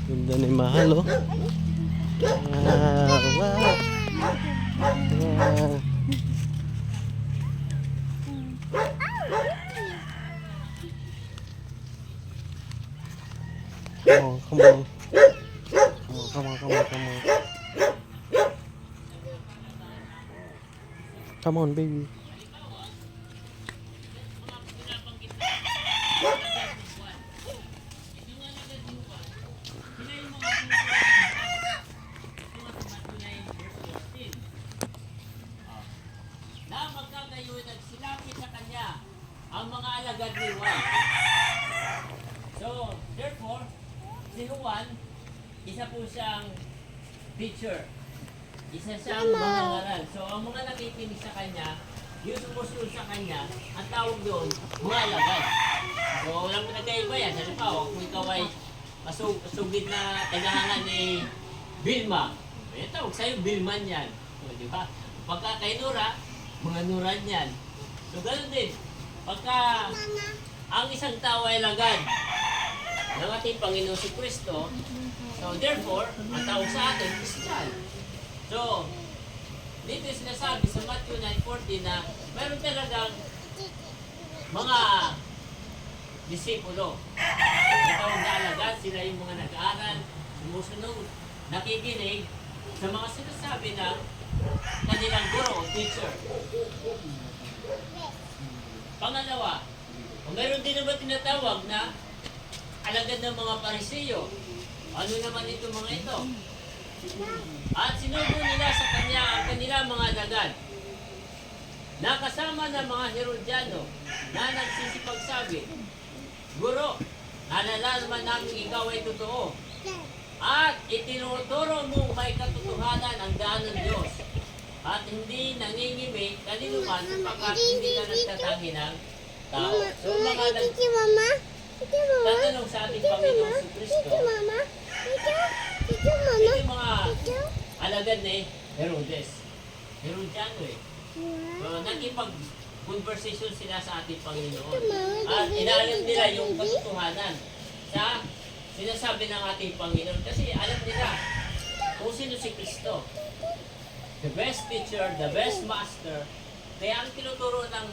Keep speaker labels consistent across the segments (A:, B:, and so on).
A: Ganda ni Mahal, oh. Wow. Wow. Come on, come on. Come on, come on, come on. Come on, baby.
B: Na magkakayo nagsilapit sa kanya ang mga alagad ni Juan. So, therefore, si Juan, isa po siyang teacher. Isa siyang mangangaral. So, ang mga nakikinig sa kanya, yung sumusunod sa kanya, ang tawag doon, mga alagad. So, walang pinagkaiba yan. Halimbawa, kung ikaw ay masugid na tagahangan ni Vilma, eh, tawag sa'yo, Vilman yan. O, di ba? Pagka kay Nora, mga Nuran yan. So, ganoon din. Pagka ang isang tao ay lagad ng ating Panginoon si Kristo, so therefore, ang tawag sa atin, Christian. So, dito sinasabi sa Matthew 9:40 na mayroon talagang mga disipulo. Ang tawag na alagad, sila yung mga nag-aaral, sumusunod, nakikinig sa mga sinasabi ng kanilang guro o teacher. Pangalawa, mayroon din naman tinatawag na alagad ng mga Pariseo. Ano naman ito mga ito? At sinugo nila sa kanya ang kanilang mga alagad. Nakasama ng mga Herodiano na nagsisipagsabi, Guro, nalalaman namin ikaw ay totoo. At itinuturo mo may katotohanan ang daan ng Diyos. At hindi nangingimik kanino man sapagkat hindi ka nagtatangi ng tao. So mga tatanong sa ating Panginoon si Kristo, ito yung mga alagad ni Herodes. Herodiano eh. So nakipag-conversation sila sa ating Panginoon. At inaalam nila yung katotohanan sa sinasabi ng ating Panginoon. Kasi alam nila kung sino si Kristo. The best teacher, the best master. Kaya ang tinuturo ng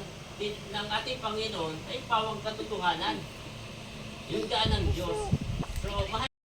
B: ating Panginoon ay pawang katotohanan. Yung daan ng Diyos. So,